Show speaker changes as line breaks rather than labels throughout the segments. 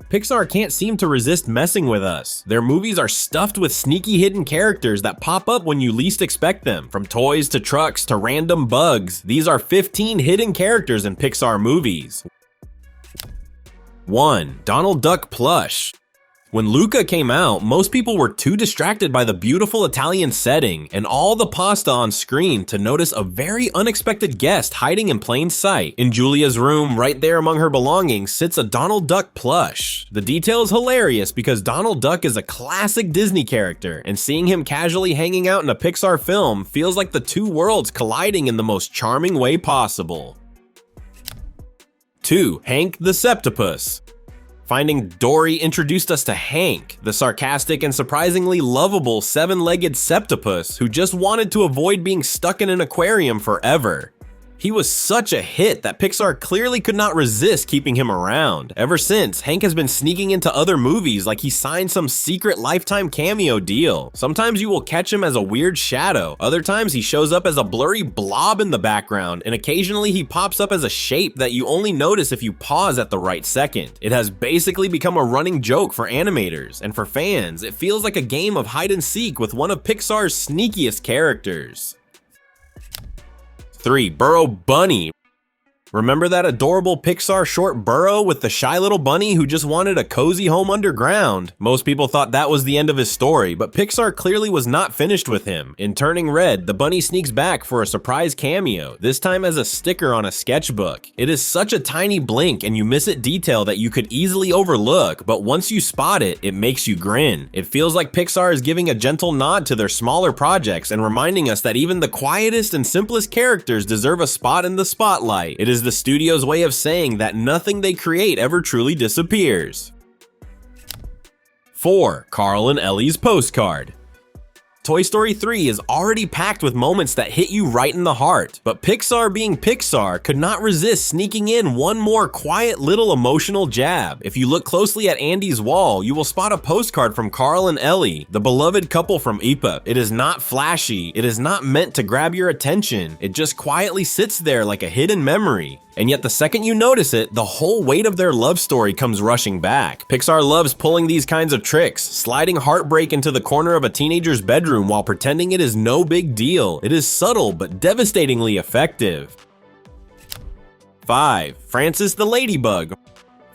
Pixar can't seem to resist messing with us. Their movies are stuffed with sneaky hidden characters that pop up when you least expect them. From toys to trucks to random bugs, these are 15 hidden characters in Pixar movies. 1. Donald Duck Plush. When Luca came out, most people were too distracted by the beautiful Italian setting and all the pasta on screen to notice a very unexpected guest hiding in plain sight. In Julia's room, right there among her belongings, sits a Donald Duck plush. The detail is hilarious because Donald Duck is a classic Disney character, and seeing him casually hanging out in a Pixar film feels like the two worlds colliding in the most charming way possible. 2. Hank the Septopus. Finding Dory introduced us to Hank, the sarcastic and surprisingly lovable seven-legged septopus who just wanted to avoid being stuck in an aquarium forever. He was such a hit that Pixar clearly could not resist keeping him around. Ever since, Hank has been sneaking into other movies like he signed some secret lifetime cameo deal. Sometimes you will catch him as a weird shadow, other times he shows up as a blurry blob in the background, and occasionally he pops up as a shape that you only notice if you pause at the right second. It has basically become a running joke for animators, and for fans, it feels like a game of hide and seek with one of Pixar's sneakiest characters. 3. Burrow Bunny. Remember that adorable Pixar short Burrow with the shy little bunny who just wanted a cozy home underground? Most people thought that was the end of his story, but Pixar clearly was not finished with him. In Turning Red, the bunny sneaks back for a surprise cameo, this time as a sticker on a sketchbook. It is such a tiny blink and you miss it detail that you could easily overlook, but once you spot it, it makes you grin. It feels like Pixar is giving a gentle nod to their smaller projects and reminding us that even the quietest and simplest characters deserve a spot in the spotlight. It is the studio's way of saying that nothing they create ever truly disappears. 4. Carl and Ellie's Postcard. Toy Story 3 is already packed with moments that hit you right in the heart, but Pixar being Pixar could not resist sneaking in one more quiet little emotional jab. If you look closely at Andy's wall, you will spot a postcard from Carl and Ellie, the beloved couple from Ipa. It is not flashy, it is not meant to grab your attention, it just quietly sits there like a hidden memory. And yet the second you notice it, the whole weight of their love story comes rushing back. Pixar loves pulling these kinds of tricks, sliding heartbreak into the corner of a teenager's bedroom while pretending it is no big deal. It is subtle but devastatingly effective. 5. Francis the Ladybug.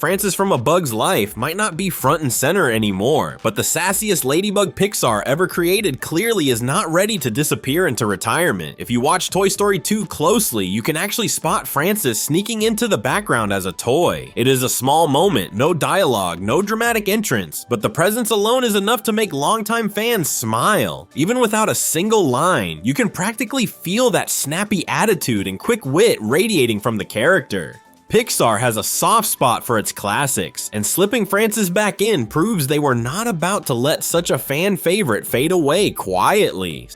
Francis from A Bug's Life might not be front and center anymore, but the sassiest ladybug Pixar ever created clearly is not ready to disappear into retirement. If you watch Toy Story 2 closely, you can actually spot Francis sneaking into the background as a toy. It is a small moment, no dialogue, no dramatic entrance, but the presence alone is enough to make longtime fans smile. Even without a single line, you can practically feel that snappy attitude and quick wit radiating from the character. Pixar has a soft spot for its classics, and slipping Francis back in proves they were not about to let such a fan favorite fade away quietly.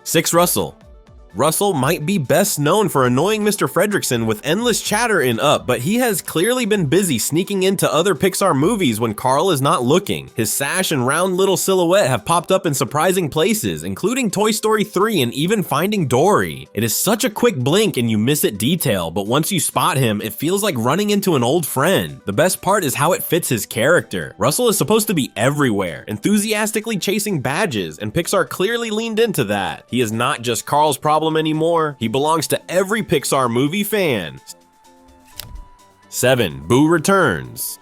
6. Russell. Russell might be best known for annoying Mr. Fredricksen with endless chatter in Up, but he has clearly been busy sneaking into other Pixar movies when Carl is not looking. His sash and round little silhouette have popped up in surprising places, including Toy Story 3 and even Finding Dory. It is such a quick blink and you miss it detail, but once you spot him, it feels like running into an old friend. The best part is how it fits his character. Russell is supposed to be everywhere, enthusiastically chasing badges, and Pixar clearly leaned into that. He is not just Carl's problem anymore, he belongs to every Pixar movie fan. 7. Boo Returns.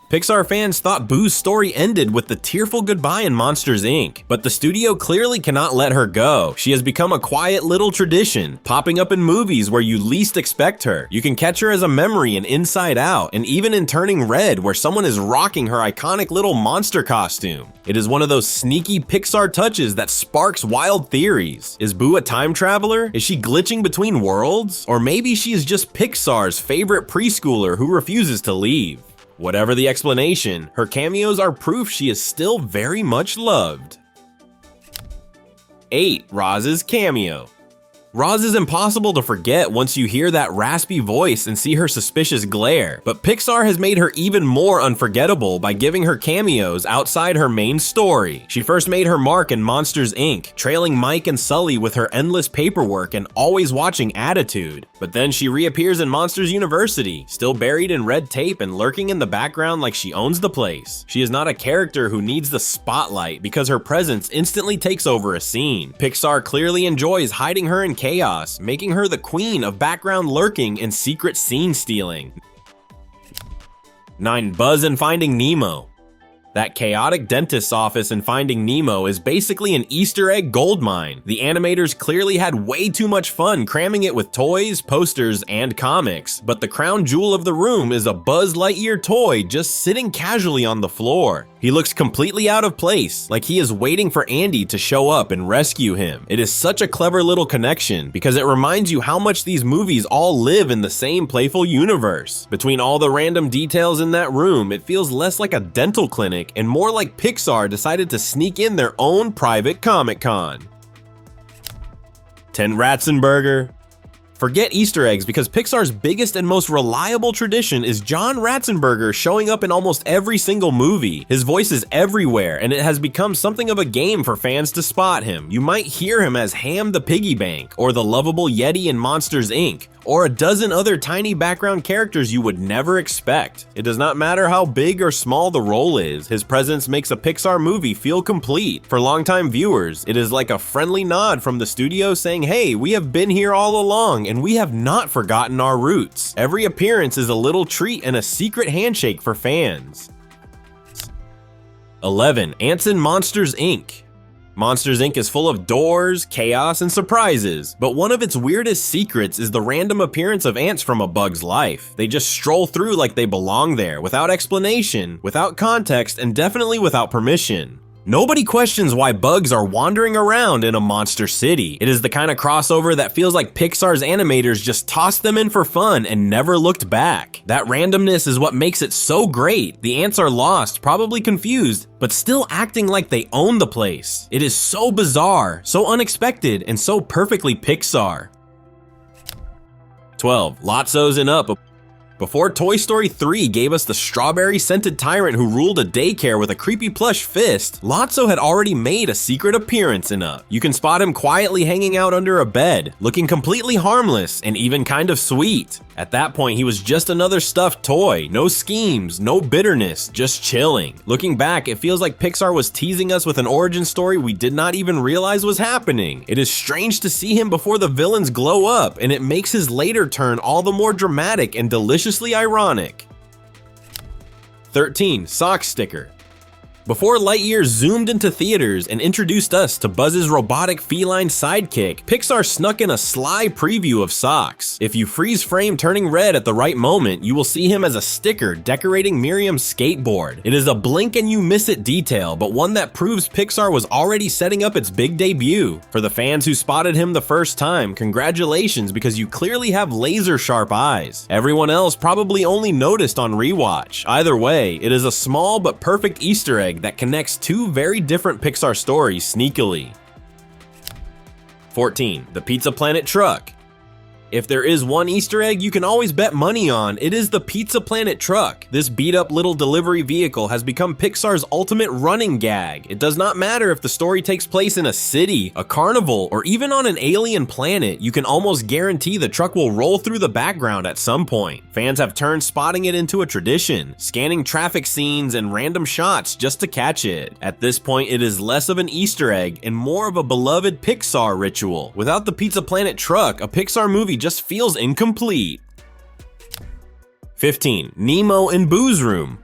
Pixar fans thought Boo's story ended with the tearful goodbye in Monsters, Inc., but the studio clearly cannot let her go. She has become a quiet little tradition, popping up in movies where you least expect her. You can catch her as a memory in Inside Out, and even in Turning Red, where someone is rocking her iconic little monster costume. It is one of those sneaky Pixar touches that sparks wild theories. Is Boo a time traveler? Is she glitching between worlds? Or maybe she is just Pixar's favorite preschooler who refuses to leave. Whatever the explanation, her cameos are proof she is still very much loved. 8. Roz's cameo. Roz is impossible to forget once you hear that raspy voice and see her suspicious glare, but Pixar has made her even more unforgettable by giving her cameos outside her main story. She first made her mark in Monsters, Inc., trailing Mike and Sully with her endless paperwork and always watching attitude. But then she reappears in Monsters University, still buried in red tape and lurking in the background like she owns the place. She is not a character who needs the spotlight because her presence instantly takes over a scene. Pixar clearly enjoys hiding her in chaos, making her the queen of background lurking and secret scene stealing. 9. Buzz in Finding Nemo. That chaotic dentist's office in Finding Nemo is basically an Easter egg goldmine. The animators clearly had way too much fun cramming it with toys, posters, and comics, but the crown jewel of the room is a Buzz Lightyear toy just sitting casually on the floor. He looks completely out of place, like he is waiting for Andy to show up and rescue him. It is such a clever little connection because it reminds you how much these movies all live in the same playful universe. Between all the random details in that room, it feels less like a dental clinic and more like Pixar decided to sneak in their own private Comic-Con. 10. Ratzenberger. Forget Easter eggs because Pixar's biggest and most reliable tradition is John Ratzenberger showing up in almost every single movie. His voice is everywhere and it has become something of a game for fans to spot him. You might hear him as Ham the Piggy Bank or the lovable Yeti in Monsters Inc., or a dozen other tiny background characters you would never expect. It does not matter how big or small the role is, his presence makes a Pixar movie feel complete. For longtime viewers, it is like a friendly nod from the studio saying, hey, we have been here all along and we have not forgotten our roots. Every appearance is a little treat and a secret handshake for fans. 11. Ants in Monsters Inc. Monsters Inc. is full of doors, chaos, and surprises, but one of its weirdest secrets is the random appearance of ants from a bug's life. They just stroll through like they belong there, without explanation, without context, and definitely without permission. Nobody questions why bugs are wandering around in a monster city. It is the kind of crossover that feels like Pixar's animators just tossed them in for fun and never looked back. That randomness is what makes it so great. The ants are lost, probably confused, but still acting like they own the place. It is so bizarre, so unexpected, and so perfectly Pixar. 12. Lotso's in Up. Before Toy Story 3 gave us the strawberry-scented tyrant who ruled a daycare with a creepy plush fist, Lotso had already made a secret appearance in Up. You can spot him quietly hanging out under a bed, looking completely harmless and even kind of sweet. At that point, he was just another stuffed toy. No schemes, no bitterness, just chilling. Looking back, it feels like Pixar was teasing us with an origin story we did not even realize was happening. It is strange to see him before the villains glow up, and it makes his later turn all the more dramatic and deliciously ironic. 13. Sock Sticker. Before Lightyear zoomed into theaters and introduced us to Buzz's robotic feline sidekick, Pixar snuck in a sly preview of Socks. If you freeze frame turning red at the right moment, you will see him as a sticker decorating Miriam's skateboard. It is a blink and you miss it detail, but one that proves Pixar was already setting up its big debut. For the fans who spotted him the first time, congratulations because you clearly have laser sharp eyes. Everyone else probably only noticed on rewatch. Either way, it is a small but perfect Easter egg that connects two very different Pixar stories sneakily. 14. The Pizza Planet truck. If there is one Easter egg you can always bet money on, it is the Pizza Planet truck. This beat-up little delivery vehicle has become Pixar's ultimate running gag. It does not matter if the story takes place in a city, a carnival, or even on an alien planet, you can almost guarantee the truck will roll through the background at some point. Fans have turned spotting it into a tradition, scanning traffic scenes and random shots just to catch it. At this point, it is less of an Easter egg and more of a beloved Pixar ritual. Without the Pizza Planet truck, a Pixar movie just feels incomplete. 15. Nemo in Boo's room.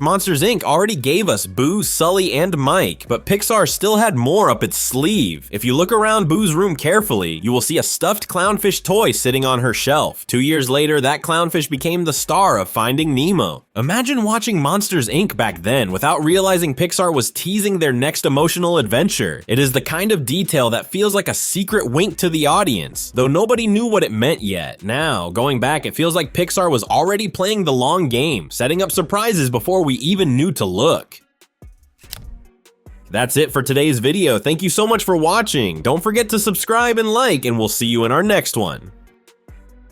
Monsters Inc. already gave us Boo, Sully, and Mike, but Pixar still had more up its sleeve. If you look around Boo's room carefully, you will see a stuffed clownfish toy sitting on her shelf. 2 years later, that clownfish became the star of Finding Nemo. Imagine watching Monsters Inc. back then without realizing Pixar was teasing their next emotional adventure. It is the kind of detail that feels like a secret wink to the audience, though nobody knew what it meant yet. Now, going back, it feels like Pixar was already playing the long game, setting up surprises before we even knew to look. That's it for today's video. Thank you so much for watching. Don't forget to subscribe and like, and we'll see you in our next one.